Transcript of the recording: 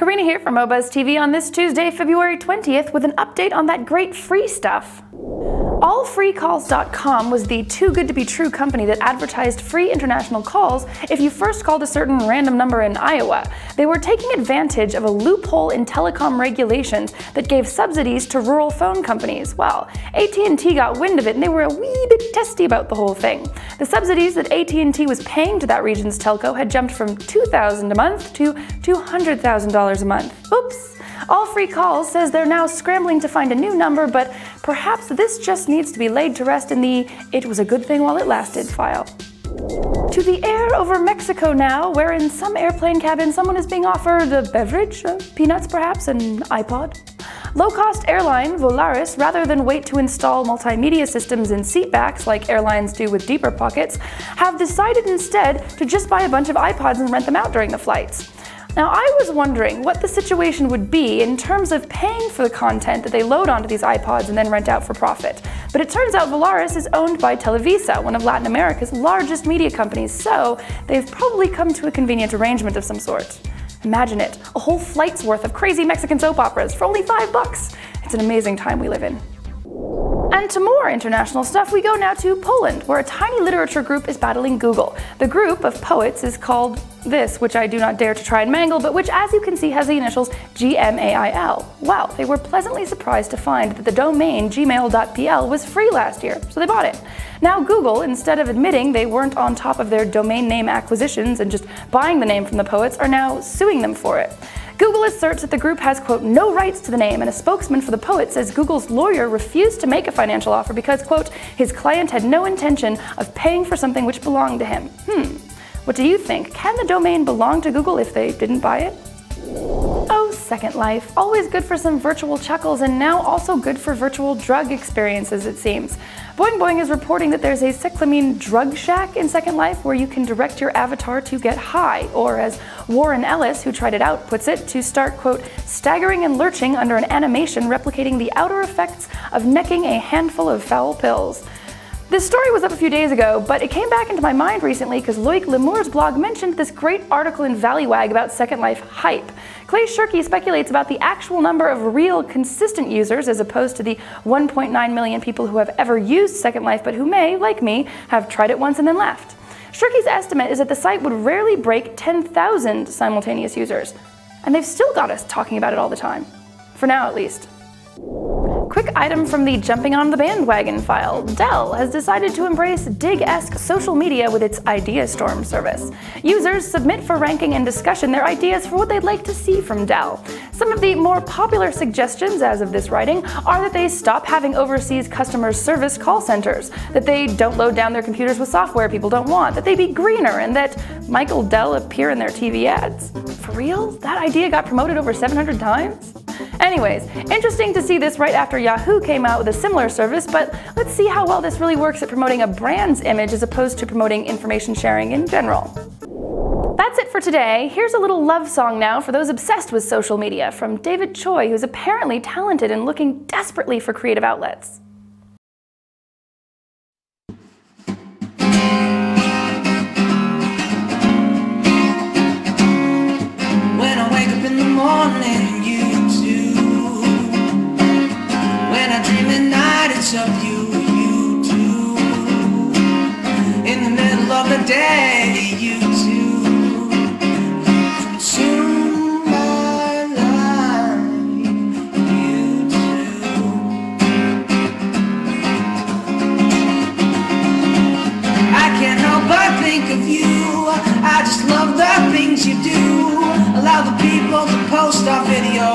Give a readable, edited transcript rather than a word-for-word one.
Karina here from Mobuzz TV on this Tuesday, February 20th with an update on that great free stuff. Allfreecalls.com was the too good to be true company that advertised free international calls if you first called a certain random number in Iowa. They were taking advantage of a loophole in telecom regulations that gave subsidies to rural phone companies. Well, AT&T got wind of it and they were a wee bit testy about the whole thing. The subsidies that AT&T was paying to that region's telco had jumped from $2,000 a month to $200,000 a month. Oops! All Free Calls says they're now scrambling to find a new number, but perhaps this just needs to be laid to rest in the "it was a good thing while it lasted" file. To the air over Mexico now, where in some airplane cabin someone is being offered a beverage, peanuts perhaps, an iPod. Low-cost airline Volaris, rather than wait to install multimedia systems in seatbacks like airlines do with deeper pockets, have decided instead to just buy a bunch of iPods and rent them out during the flights. Now, I was wondering what the situation would be in terms of paying for the content that they load onto these iPods and then rent out for profit. But it turns out Volaris is owned by Televisa, one of Latin America's largest media companies, so they've probably come to a convenient arrangement of some sort. Imagine it, a whole flight's worth of crazy Mexican soap operas for only $5. It's an amazing time we live in. And to more international stuff, we go now to Poland, where a tiny literature group is battling Google. The group of poets is called this, which I do not dare to try and mangle, but which, as you can see, has the initials GMAIL. Wow, they were pleasantly surprised to find that the domain gmail.pl was free last year, so they bought it. Now Google, instead of admitting they weren't on top of their domain name acquisitions and just buying the name from the poets, are now suing them for it. Google asserts that the group has, quote, no rights to the name, and a spokesman for the poet says Google's lawyer refused to make a financial offer because, quote, his client had no intention of paying for something which belonged to him. What do you think? Can the domain belong to Google if they didn't buy it? Oh, SecondLife. Always good for some virtual chuckles, and now also good for virtual drug experiences, it seems. Boing Boing is reporting that there's a cyclamine drug shack in SecondLife where you can direct your avatar to get high, or as Warren Ellis, who tried it out, puts it, to start, quote, staggering and lurching under an animation replicating the outer effects of necking a handful of foul pills. This story was up a few days ago, but it came back into my mind recently because Loic Lemour's blog mentioned this great article in Valleywag about SecondLife hype. Clay Shirky speculates about the actual number of real, consistent users as opposed to the 1.9 million people who have ever used SecondLife but who may, like me, have tried it once and then left. Shirky's estimate is that the site would rarely break 10,000 simultaneous users, and they've still got us talking about it all the time. For now, at least. Quick item from the jumping on the bandwagon file. Dell has decided to embrace Digg-esque social media with its IdeaStorm service. Users submit for ranking and discussion their ideas for what they'd like to see from Dell. Some of the more popular suggestions as of this writing are that they stop having overseas customer service call centers, that they don't load down their computers with software people don't want, that they be greener, and that Michael Dell appear in their TV ads. For real? That idea got promoted over 700 times? Anyways, interesting to see this right after Yahoo came out with a similar service, but let's see how well this really works at promoting a brand's image as opposed to promoting information sharing in general. That's it for today. Here's a little love song now for those obsessed with social media from David Choi, who's apparently talented and looking desperately for creative outlets. When I wake up in the morning, dream at night, it's of you too. In the middle of the day, you too. Consume my life, you too. I can't help but think of you. I just love the things you do. Allow the people to post our videos.